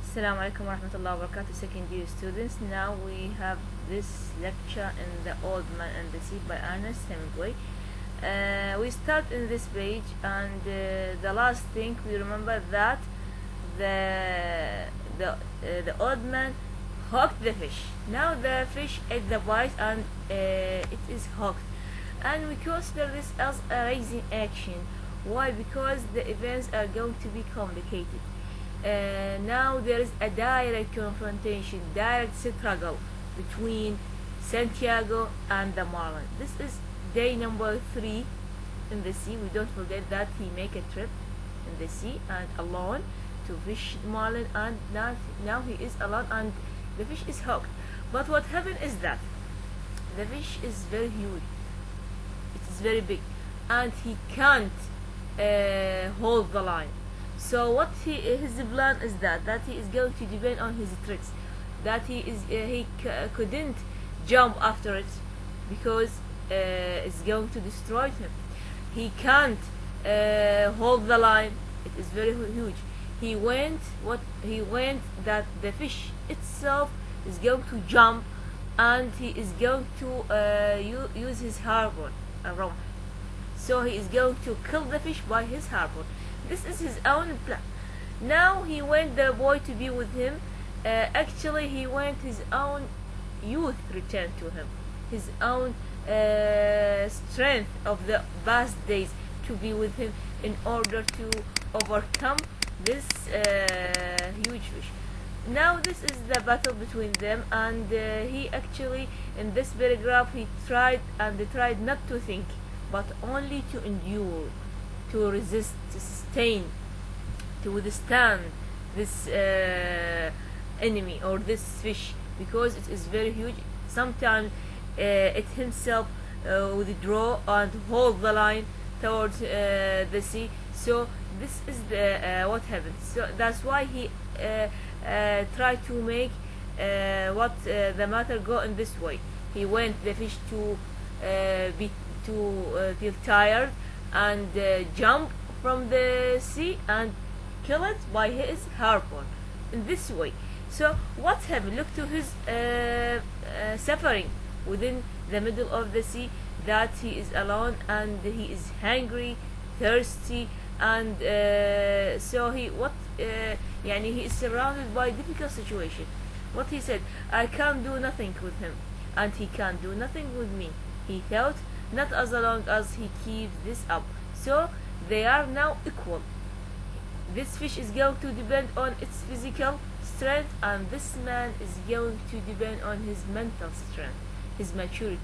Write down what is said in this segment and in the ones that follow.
Assalamu alaikum warahmatullahi wabarakatuh, second year students. Now we have this lecture in The Old Man and the Sea by Ernest Hemingway. We start in this page, and the last thing we remember that the old man hooked the fish. Now the fish ate the bite and it is hooked, and we consider this as a raising action. Why? Because the events are going to be complicated. Now there is a direct confrontation, direct struggle between Santiago and the marlin. This is day number 3 in the sea. We don't forget that he make a trip in the sea and alone to fish marlin, and now he is alone and the fish is hooked. But what happened is that the fish is very huge. It is very big, and he can't hold the line. So what his plan is that he is going to depend on his tricks. That he couldn't jump after it because it's going to destroy him. He can't hold the line. It is very huge. He went that the fish itself is going to jump, and he is going to use his harpoon around. So he is going to kill the fish by his harpoon. This is his own plan. Now he wants the boy to be with him. Actually, he wants his own youth returned to him, his own strength of the past days to be with him in order to overcome this huge fish. Now this is the battle between them, and he actually, in this paragraph, he tried not to think, but only to endure, to resist, to sustain, to withstand this enemy or this fish, because it is very huge. Sometimes it himself withdraw and hold the line towards the sea. So this is the what happened. So that's why he tried to make the matter go in this way. He went the fish to feel tired and jump from the sea and kill it by his harpoon in this way. So what happened? Look to his suffering within the middle of the sea, that he is alone and he is hungry, thirsty, and so he is surrounded by difficult situation. What he said, I can't do nothing with him and he can't do nothing with me. He thought, not as long as he keeps this up. So they are now equal. This fish is going to depend on its physical strength, and this man is going to depend on his mental strength, his maturity,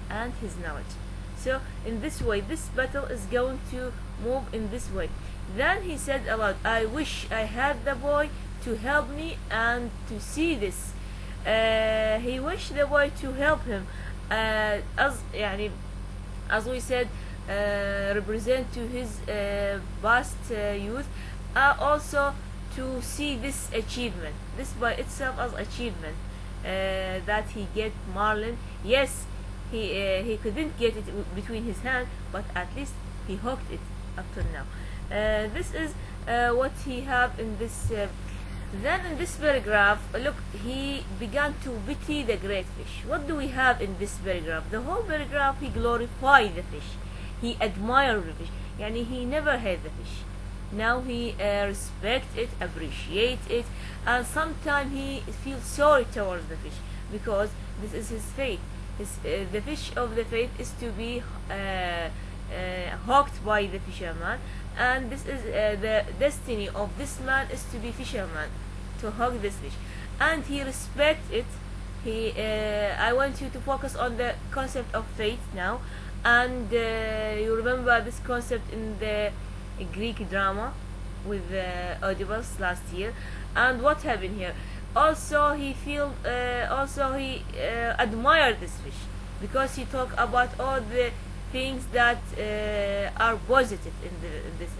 and his knowledge. So in this way, this battle is going to move in this way. Then he said aloud, I wish I had the boy to help me and to see this. He wished the boy to help him, as we said, represent to his past youth, also to see this achievement, this by itself as achievement, that he get marlin. Yes, he couldn't get it between his hands, but at least he hooked it up to now. This is what he have in this. Then in this paragraph, look, he began to pity the great fish. What do we have in this paragraph? The whole paragraph, he glorified the fish. He admired the fish. He never hate the fish. Now he respect it, appreciate it, and sometimes he feels sorry towards the fish, because this is his fate. The fish of the fate is to be hooked by the fisherman, and this is the destiny of this man is to be fisherman, to hug this fish, and he respects it. I want you to focus on the concept of fate now, and you remember this concept in the Greek drama with Oedipus last year. And what happened here? Also he admired this fish, because he talked about all the things that are positive in this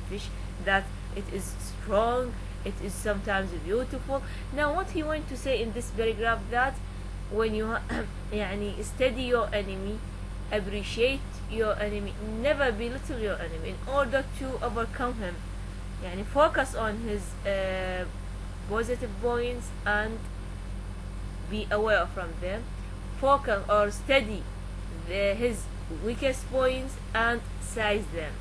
fish, that it is strong, it is sometimes beautiful. Now what he wants to say in this paragraph, that when you study your enemy, appreciate your enemy, never belittle your enemy in order to overcome him. Focus on his positive points and be aware from them, focus or study his weakest points and size them,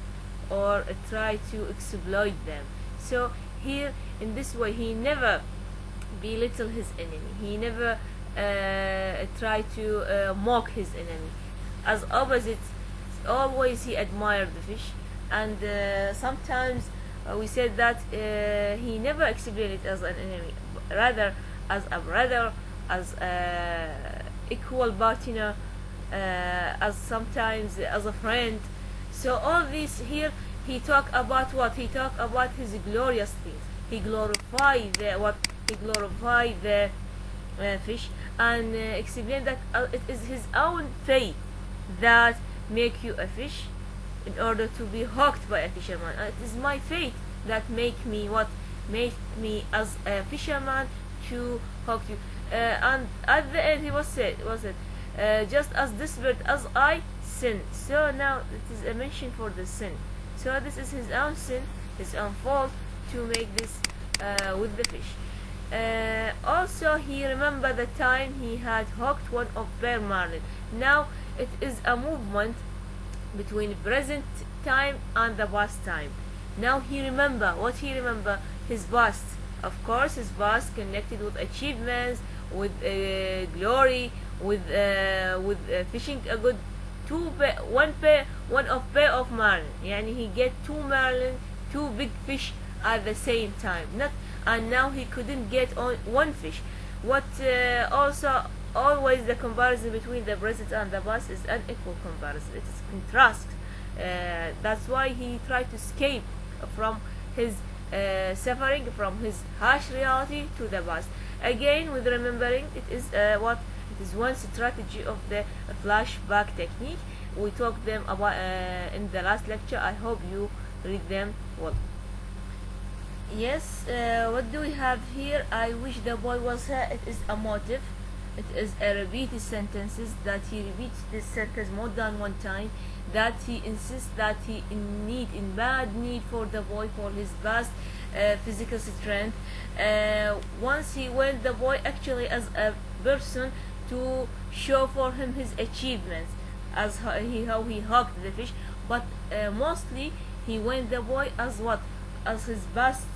or try to exploit them. So here, in this way, he never belittle his enemy, he never try to mock his enemy. As opposite, always he admired the fish, and sometimes we said that he never explained it as an enemy, rather as a brother, as a equal partner, as sometimes as a friend. So all this here, he talk about what? He talk about his glorious things. He glorify the what? He glorify the fish, and explain that it is his own fate that make you a fish in order to be hooked by a fisherman. It is my fate that make me what? Make me as a fisherman to hook you. And at the end he was said, just as desperate as I sin. So now it is a mention for the sin. So this is his own sin, his own fault to make this with the fish. Also, he remembered the time he had hooked one of bear marlin. Now it is a movement between present time and the past time. Now he remember what he remember, his past. Of course, his past connected with achievements, with glory, with fishing a good one pair of marlin. Yani he get two marlin, two big fish at the same time. Not and now he couldn't get on one fish. What also always the comparison between the present and the past is unequal comparison. It is contrast. That's why he tried to escape from his suffering, from his harsh reality to the past. Again, with remembering, it is what it is one strategy of the flashback technique. We talked them about in the last lecture. I hope you read them well. Yes, what do we have here? I wish the boy was here. It is a motive. It is a repeated sentences that he repeats this sentence more than one time. That he insists that he in bad need for the boy for his vast physical strength. Once he went the boy actually as a person to show for him his achievements, as how he hooked the fish. But mostly he went the boy as what? As his best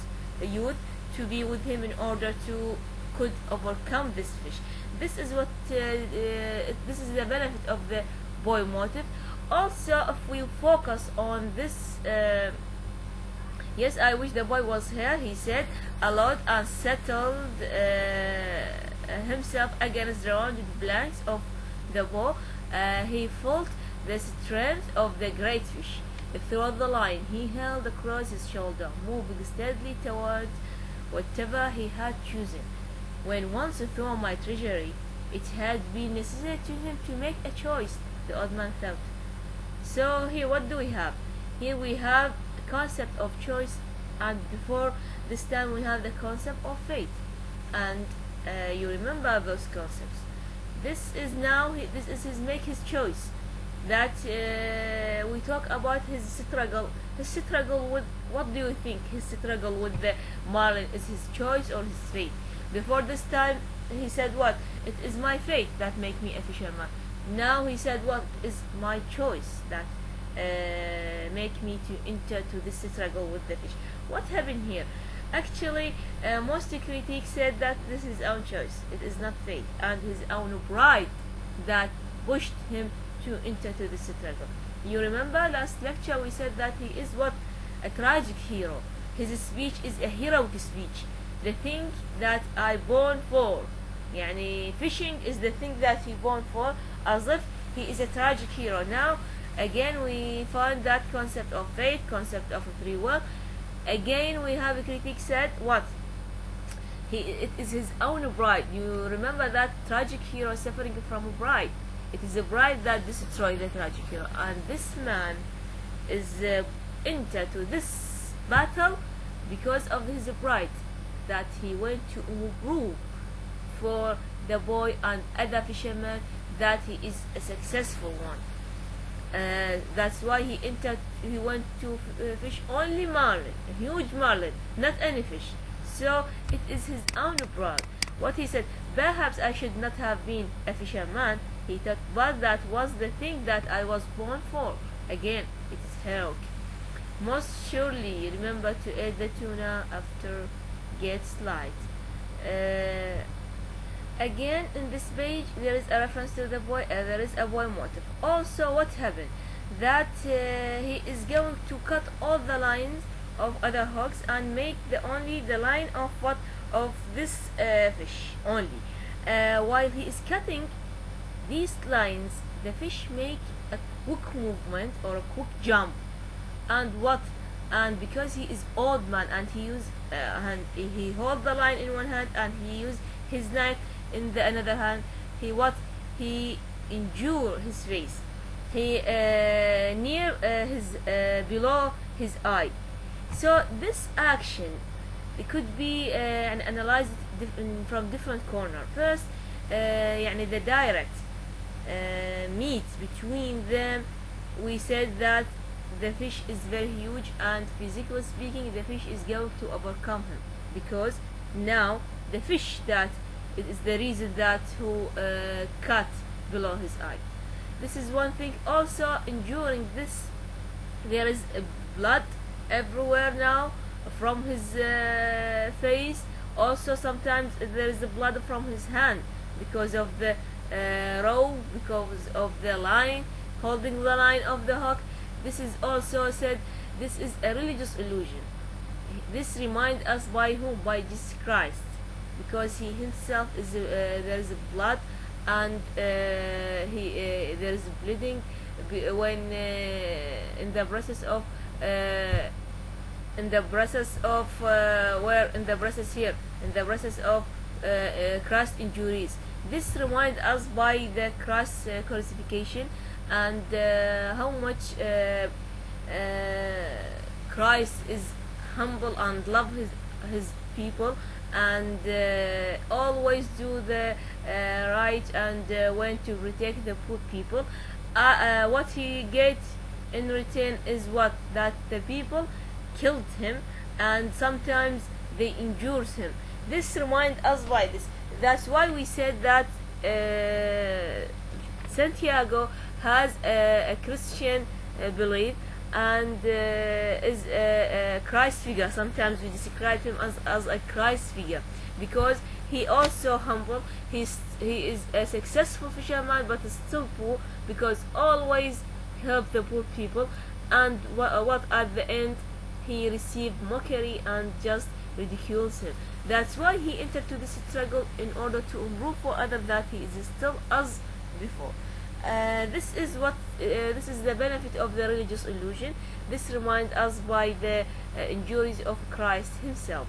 youth to be with him in order to could overcome this fish. This is what this is the benefit of the boy motive. Also, if we focus on this, yes, I wish the boy was here. He said aloud and settled himself against the rounded blanks of the bow. He felt the strength of the great fish. Through the line he held across his shoulder, moving steadily toward whatever he had chosen. When once through my treasury, it had been necessary to him to make a choice, the old man thought. So here what do we have? Here we have the concept of choice, and before this time we have the concept of fate. And you remember those concepts. This is now this is his make his choice. That we talk about his struggle. His struggle with what do you think? His struggle with the marlin is his choice or his fate? Before this time he said what? It is my fate that make me a fisherman. Now he said what is my choice that make me to enter to this struggle with the fish. What happened here? Actually, most critics said that this is his own choice. It is not fate, and his own pride that pushed him to enter to this struggle. You remember last lecture we said that he is what? A tragic hero. His speech is a heroic speech. The thing that I born for. Yani fishing is the thing that he born for, as if he is a tragic hero. Now again we find that concept of fate, concept of free will. Again we have a critic said what? It is his own pride. You remember that tragic hero suffering from a pride. It is the pride that destroyed the tragic hero, and this man is entered to this battle because of his pride that he went to prove for the boy and other fishermen that he is a successful one. That's why he entered. He went to fish only marlin, a huge marlin, not any fish. so it is his own pride. What he said, perhaps I should not have been a fisherman, he thought, but that was the thing that I was born for. Again, it is heroic. Most surely remember to eat the tuna after gets light. Again, in this page, there is a reference to the boy. There is a boy motive. Also, what happened? That he is going to cut all the lines of other hooks and make only the line of this fish only. While he is cutting these lines, the fish make a quick movement or a quick jump. And because he is old man and he hold the line in one hand and he use his knife in the another hand, he injure his face, he near his below his eye. So this action, it could be analyzed from different corner. First, يعني the direct meet between them. We said that the fish is very huge, and physically speaking, the fish is going to overcome him, because now the fish that it is the reason that who cut below his eye. This is one thing. Also, enduring this, there is blood everywhere now from his face. Also, sometimes there is blood from his hand because of the rope, because of the line, holding the line of the hook. This is also said, this is a religious illusion. This reminds us by whom? By Jesus Christ, because he himself is there is blood, and there is bleeding when in the process of Christ injuries. This reminds us by the Christ crucifixion, and how much Christ is humble and love his people, and always do the right, and want to protect the poor people. What he gets in return is that the people killed him, and sometimes they injures him. This reminds us by this. That's why we said that Santiago has a Christian belief, and is a Christ figure. Sometimes we describe him as a Christ figure, because he also humble. He is a successful fisherman, but is still poor, because always help the poor people, and what at the end he received mockery and just ridicules him. That's why he entered to this struggle in order to improve for others that he is still as before. This is the benefit of the religious illusion. This reminds us by the injuries of Christ himself.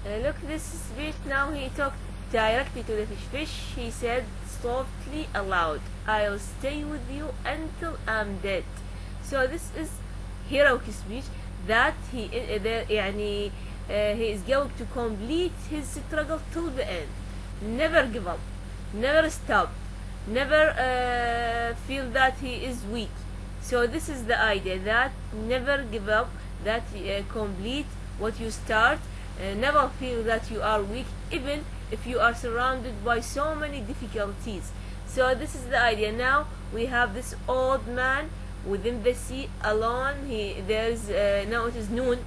Look, this speech now. He talked directly to the fish. He said softly aloud, "I'll stay with you until I'm dead." So this is heroic speech that he is going to complete his struggle till the end. Never give up, never stop, never feel that he is weak. So this is the idea, that never give up, that complete what you start. Never feel that you are weak, even if you are surrounded by so many difficulties. So this is the idea. Now we have this old man within the sea alone. Now it is noon.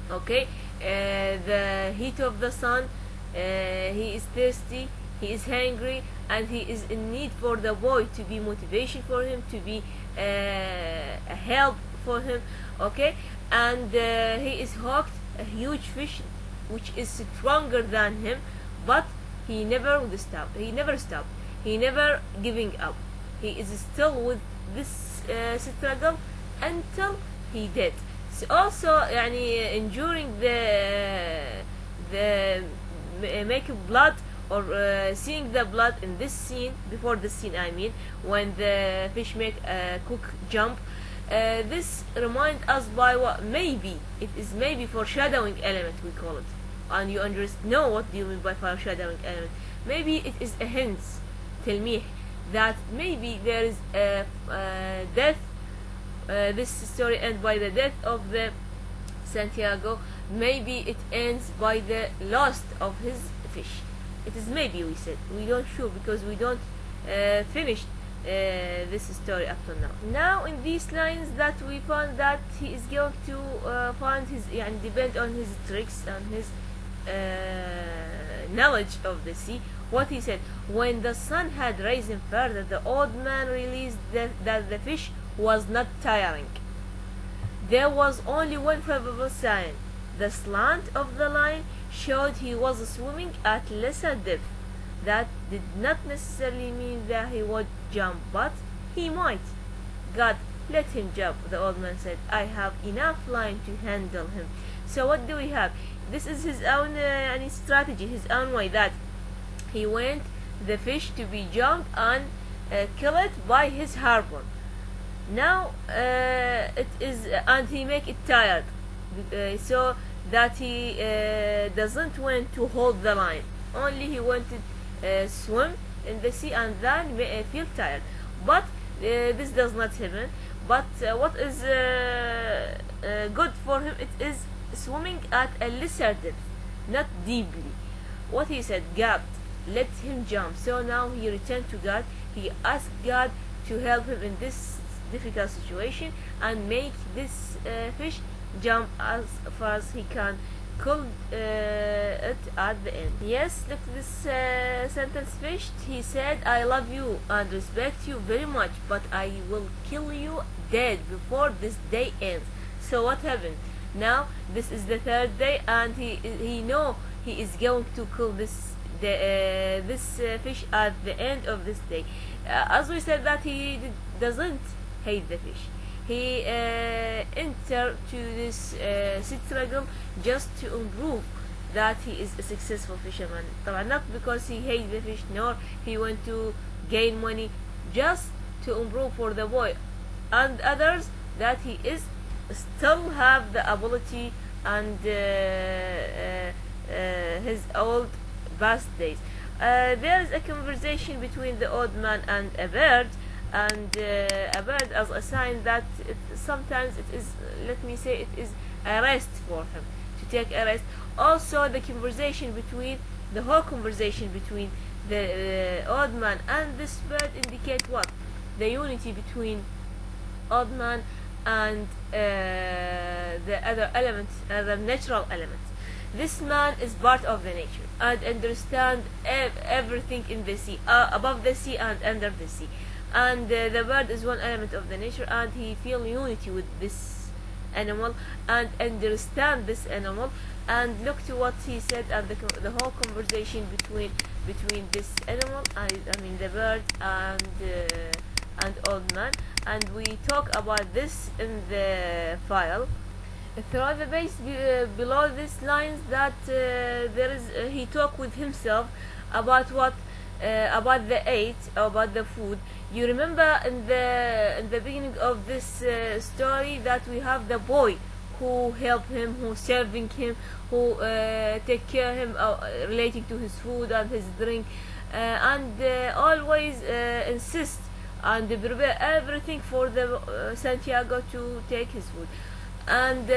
Okay, the heat of the sun. He is thirsty. He is hungry, and he is in need for the boy to be motivation for him, to be a help for him. Okay, and he is hooked a huge fish which is stronger than him, but he never would stop. He never stopped. He never giving up. He is still with this struggle until he did. So also enduring the making blood, or seeing the blood in this scene, before the scene I mean, when the fish make a quick jump. This reminds us by what maybe it is, maybe foreshadowing element we call it, and you know what do you mean by foreshadowing element. Maybe it is a hint, تلميح, that maybe there is a death. This story ends by the death of the Santiago, maybe it ends by the loss of his fish. It is maybe, we said. We don't sure because we don't finish this story up to now. Now in these lines that we found that he is going to find his, and depend on his tricks and his knowledge of the sea. What he said: when the sun had risen further, the old man realized that the fish was not tiring. There was only one probable sign. The slant of the line showed he was swimming at lesser depth. That did not necessarily mean that he would jump, but he might. God, let him jump, the old man said. I have enough line to handle him. So what do we have? This is his own strategy, his own way, that he want the fish to be jumped and killed by his harpoon. Now it is, and he make it tired, so that he doesn't want to hold the line. Only he wanted swim in the sea and then feel tired. But this does not happen. But what is good for him, it is swimming at a lesser depth, not deeply. What he said: God, let him jump. So now he returned to God. He asked God to help him in this difficult situation and make this fish jump as far as he can, kill it at the end. Yes, look, this sentence finished. He said, I love you and respect you very much, but I will kill you dead before this day ends. So what happened? Now this is the third day, and he know he is going to kill this fish at the end of this day. As we said that he doesn't hate the fish. He entered to this struggle just to improve that he is a successful fisherman. Not because he hates the fish, nor he want to gain money, just to improve for the boy and others, that he is still have the ability and his old past days. There is a conversation between the old man and a bird, and a bird as a sign that sometimes it is, let me say, it is a rest for him, to take a rest. Also the whole conversation between the old man and this bird indicate what? The unity between old man and the other elements, the natural elements. This man is part of the nature and understand everything in the sea, above the sea and under the sea. And the bird is one element of the nature, and he feel unity with this animal and understand this animal. And look to what he said, and the whole conversation between this animal, I mean the bird and old man. And we talk about this in the file. Throughout the base below these lines, that there is he talk with himself about what about the about the food. You remember in the beginning of this story that we have the boy who help him, who serving him, who take care of him relating to his food and his drink, and always insist and prepare everything for the Santiago to take his food. And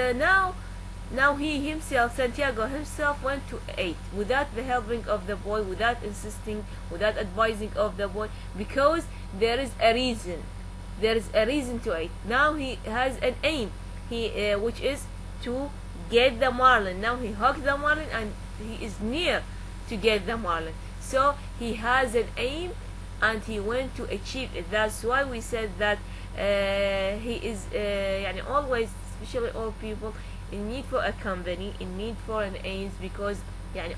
now he himself, Santiago himself, went to eat without the helping of the boy, without insisting, without advising of the boy, because there is a reason. There is a reason to eat. Now he has an aim, which is to get the marlin. Now he hooked the marlin and he is near to get the marlin. So he has an aim and he went to achieve it. That's why we said that he is always, especially old people, in need for a company, in need for an aim, because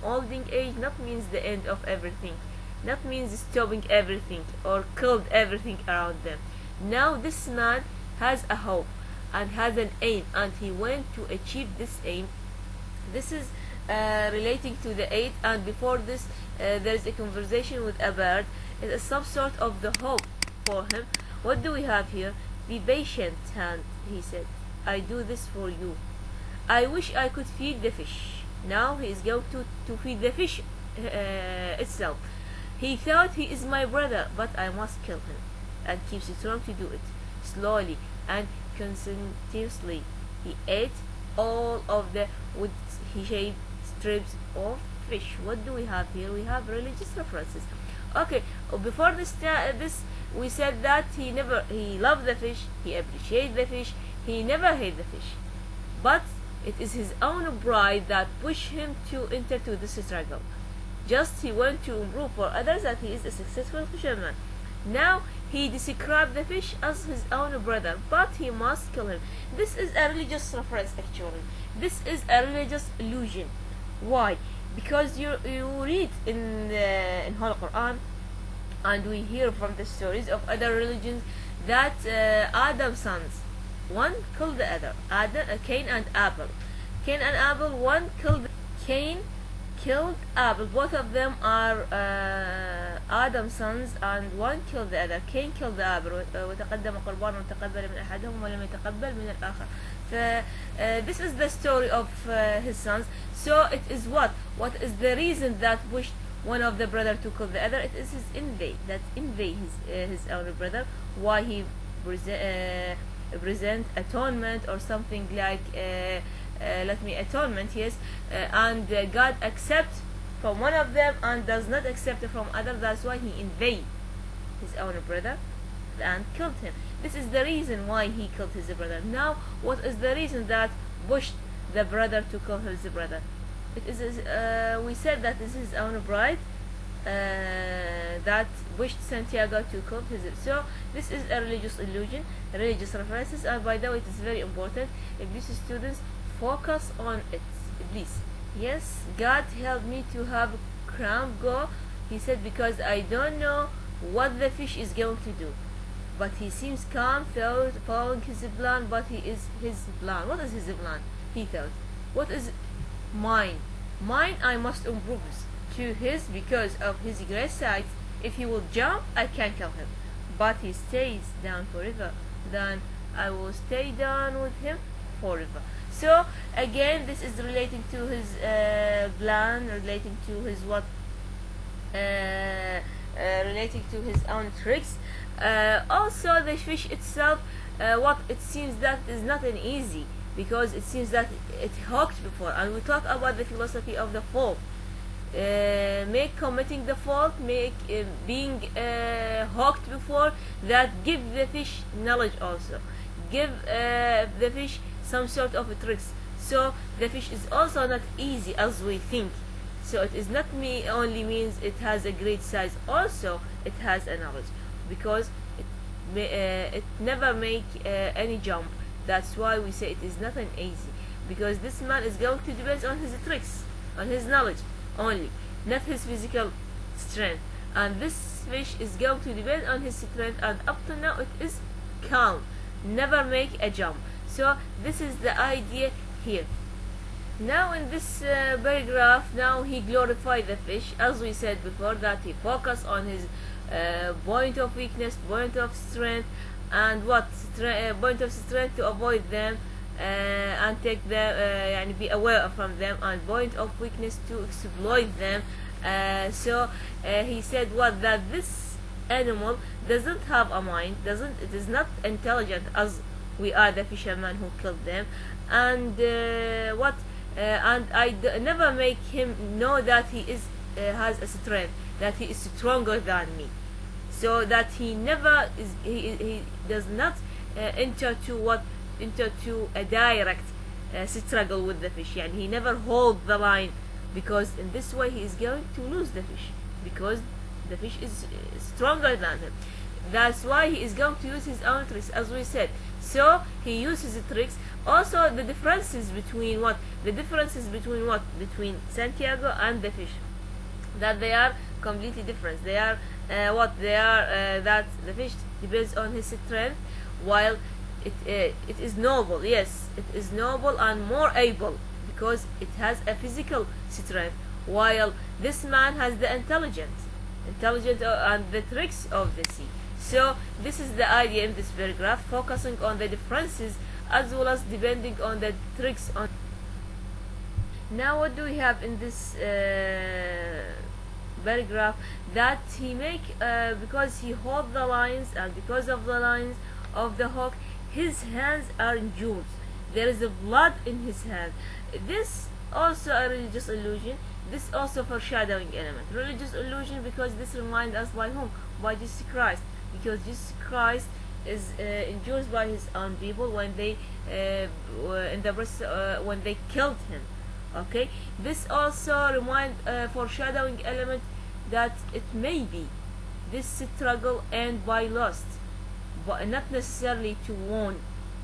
olding age not means the end of everything, not means stopping everything or killed everything around them. Now this man has a hope and has an aim, and he went to achieve this aim. This is relating to the aid, and before this there is a conversation with a bird. It is some sort of the hope for him. What do we have here? Be patient, hand, he said. I do this for you. I wish I could feed the fish. Now he is going to feed the fish itself. He thought he is my brother, but I must kill him, and keeps strong to do it. Slowly and continuously he ate all of the wood shaped strips of fish. What do we have here? We have religious references. Okay, before this we said that he loved the fish, he appreciated the fish, he never hated the fish, but it is his own pride that pushed him to enter to this struggle. Just he wants to improve for others that he is a successful fisherman. Now he described the fish as his own brother, but he must kill him. This is a religious reference actually. This is a religious illusion. Why? Because you read in Holy Quran, and we hear from the stories of other religions that Adam's sons, one killed the other. Cain and Abel. Cain and Abel, one killed Cain killed Abel. Both of them are Adam's sons, and one killed the other. Cain killed Abel. وتقدم قربان وتقبل من أحدهم ولم يتقبل من الآخر. This is the story of his sons. So it is what is the reason that pushed one of the brother to kill the other? It is his envy, that envy his elder brother. Why he present atonement or something like atonement, yes, and God accepts from one of them and does not accept it from other. That's why he invade his own brother and killed him. This is the reason why he killed his brother. Now, what is the reason that pushed the brother to kill his brother? It is we said that this is his own pride that wished Santiago to kill his. So this is a religious illusion, religious references, and by the way, it is very important if these students focus on it, please. Yes, God help me to have crown go, he said, because I don't know what the fish is going to do, but he seems calm, following his plan, but he is his plan. What is his plan? He thought, what is mine? Mine I must improve to his because of his great size. If he will jump, I can kill him, but he stays down forever, then I will stay down with him forever. So again, this is relating to his plan, relating to his relating to his own tricks. Also, the fish itself, what it seems that is not an easy, because it seems that it hooked before, and we talk about the philosophy of the fault. Make committing the fault, make being hooked before, that give the fish knowledge also, give the fish some sort of tricks. So the fish is also not easy as we think. So it is not only means it has a great size, also it has a knowledge, because it never make any jump. That's why we say it is not an easy, because this man is going to depend on his tricks, on his knowledge only, not his physical strength. And this fish is going to depend on his strength, and up to now it is calm, never make a jump. So this is the idea here. Now in this paragraph, now he glorified the fish, as we said before, that he focused on his point of weakness, point of strength, and point of strength to avoid them and take them and be aware from them, and point of weakness to exploit them. So he said that this animal doesn't have a mind, it is not intelligent as we are the fishermen who killed them, and and I never make him know that he has a strength, that he is stronger than me, so that he never is, he does not enter to a direct struggle with the fish. And he never hold the line, because in this way he is going to lose the fish, because the fish is stronger than him. That's why he is going to use his own tricks, as we said. So he uses the tricks. Also, the differences between between Santiago and the fish, that they are completely different. They are that the fish depends on his strength, while it is noble. Yes, it is noble and more able, because it has a physical strength, while this man has the intelligence and the tricks of the sea. So this is the idea in this paragraph, focusing on the differences as well as depending on the tricks on. Now what do we have in this paragraph? That he make because he hold the lines, and because of the lines of the hook, his hands are injured. there is a blood in his hand. This also a religious illusion. This also foreshadowing element. Religious illusion because this reminds us by whom? By Jesus Christ. Because Jesus Christ is endured by his own people when they in the when they killed him. Okay, this also remind foreshadowing element that it may be this struggle end by loss, but not necessarily to won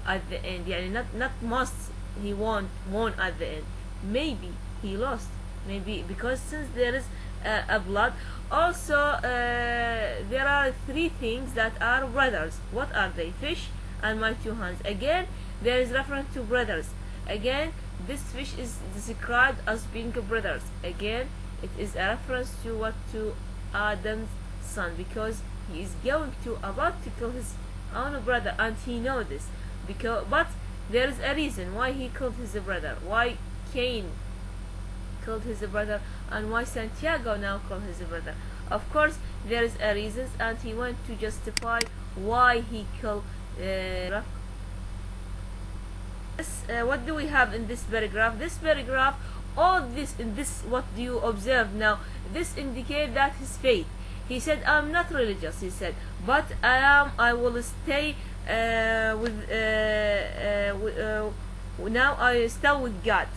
at the end. يعني not must he won at the end. Maybe he lost. Maybe because since there is a blood. Also, there are three things that are brothers. What are they? Fish and my two hands. Again, there is reference to brothers. Again, this fish is described as being brothers. Again, it is a reference to what? To Adam's son, because he is about to kill his own brother, and he knows this. But there is a reason why he killed his brother. Why Cain killed his brother, and why Santiago now killed his brother. Of course, there is a reason, and he went to justify why he killed. What do we have in this paragraph? This paragraph, all this in this, what do you observe now? This indicates that his faith. He said, "I'm not religious." He said, "But I will stay now. I stay with God."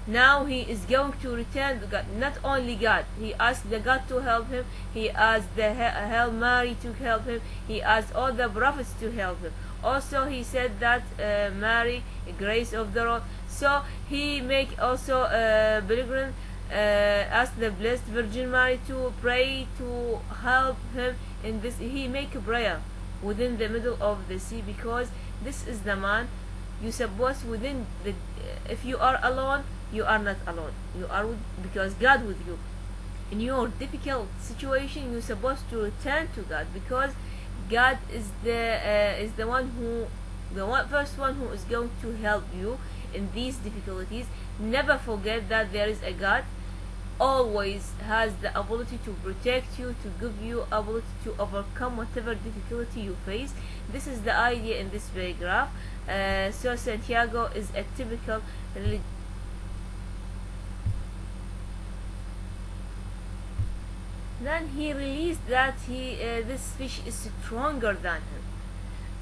Now he is going to return to God. Not only God, he asked the God to help him. He asked the Hail Mary to help him. He asked all the prophets to help him. Also, he said that Mary, grace of the Lord. So he make also pilgrim, ask the Blessed Virgin Mary to pray to help him in this. He make a prayer within the middle of the sea, because this is the man you suppose within the. If you are alone, you are not alone. You are because God with you. In your difficult situation, you're supposed to return to God, because God is the one who, first one who is going to help you in these difficulties. Never forget that there is a God. Always has the ability to protect you, to give you ability to overcome whatever difficulty you face. This is the idea in this paragraph. So Santiago is a typical religion. Then he realized that this fish is stronger than him.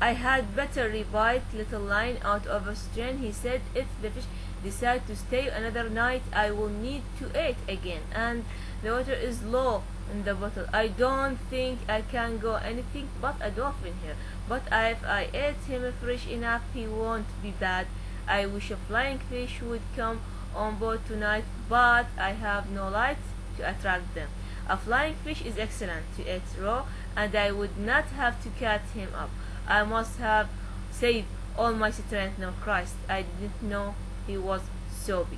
I had better revive little line out of a strain. He said, if the fish decide to stay another night, I will need to eat again, and the water is low in the bottle. I don't think I can go anything but a dolphin here. But if I ate him fresh enough, he won't be bad. I wish a flying fish would come on board tonight, but I have no light to attract them. A flying fish is excellent to eat raw, and I would not have to cut him up. I must have saved all my strength. No, Christ, I didn't know he was so big.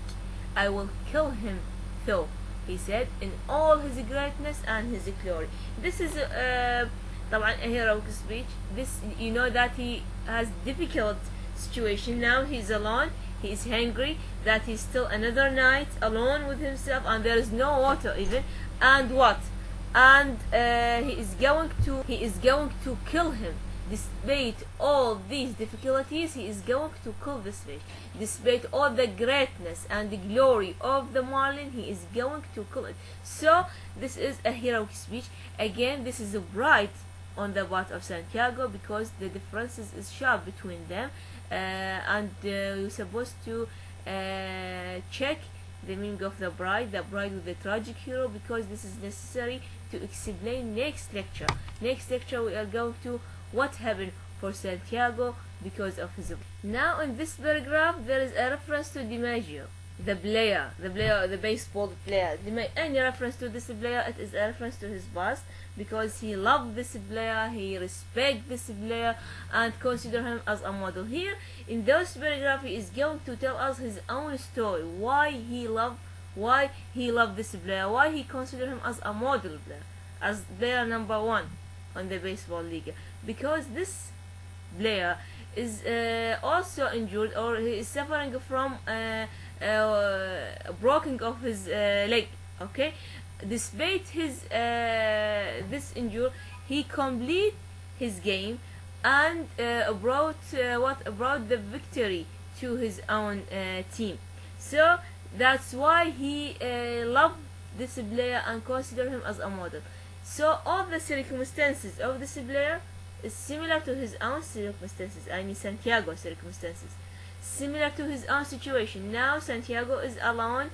I will kill him though, he said, in all his greatness and his glory. This is طبعا a heroic speech. This, you know that he has difficult situation now. He's alone. He is hungry. That he's still another night alone with himself, and there is no water even. And what? And he is going to kill him. Despite all these difficulties, he is going to kill this fish. Despite all the greatness and the glory of the marlin, he is going to kill it. So this is a heroic speech. Again, this is bright on the part of Santiago, because the differences is sharp between them, and you're supposed to check the meaning of the bride with the tragic hero, because this is necessary to explain next lecture. Next lecture we are going to what happened for Santiago because of his. Now in this paragraph there is a reference to DiMaggio, the baseball player. Any reference to this player, it is a reference to his past, because he loved this player, he respect this player, and consider him as a model. Here in this paragraph he is going to tell us his own story, why he loved this player, why he consider him as a model player, as player number one on the baseball league, because this player is also injured, or he is suffering from broken of his leg. Okay, despite his this injury, he complete his game and brought the victory to his own team. So that's why he loved this player and consider him as a model. So all the circumstances of this player is similar to his own circumstances. I mean Santiago's circumstances, similar to his own situation. Now Santiago is alone,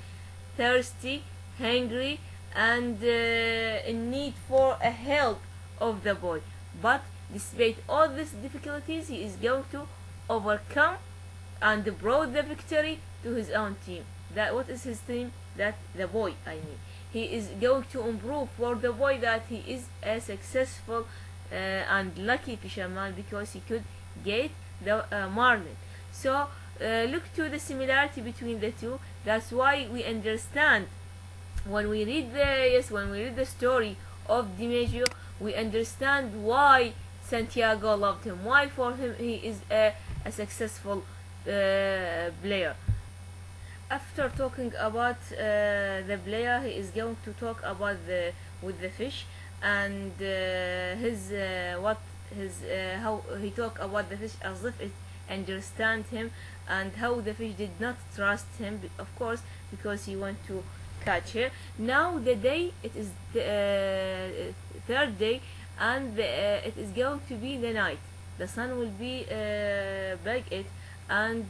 thirsty, hungry, and in need for a help of the boy. But despite all these difficulties, he is going to overcome and brought the victory to his own team. That what is his team? That the boy, I mean. He is going to improve for the boy that he is a successful and lucky fisherman because he could get the marlin. So look to the similarity between the two. That's why we understand when we read the story of DiMaggio, we understand why Santiago loved him, why for him he is a successful player. After talking about the player, he is going to talk about the fish and how he talk about the fish as if it understand him, and how the fish did not trust him, of course, because he want to catch her. Now the day, it is the third day, and it is going to be the night. The sun will be back it, and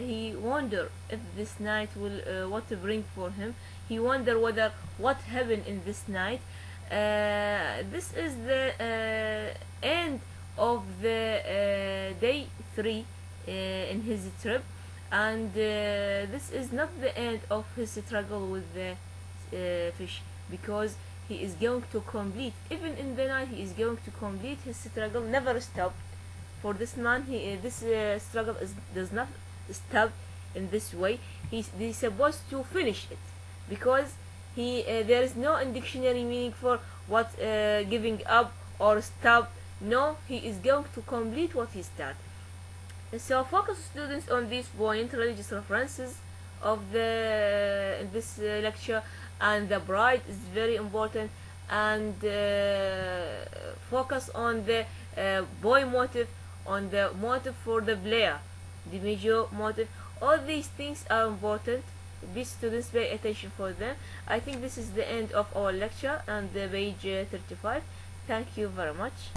he wonder if this night will what to bring for him. He wonder whether what happened in this night. This is the end of the day 3 in his trip, and this is not the end of his struggle with the fish, because he is going to complete, even in the night he is going to complete his struggle, never stop. For this man, this struggle does not stop in this way. He's supposed to finish it, because there is no in dictionary meaning for what giving up or stop. No, he is going to complete what he started. So focus students on this point, religious references of this lecture, and the bride is very important, and focus on the boy motive, on the motive for the player, the major motive. All these things are important. These students pay attention for them. I think this is the end of our lecture and the page 35. Thank you very much.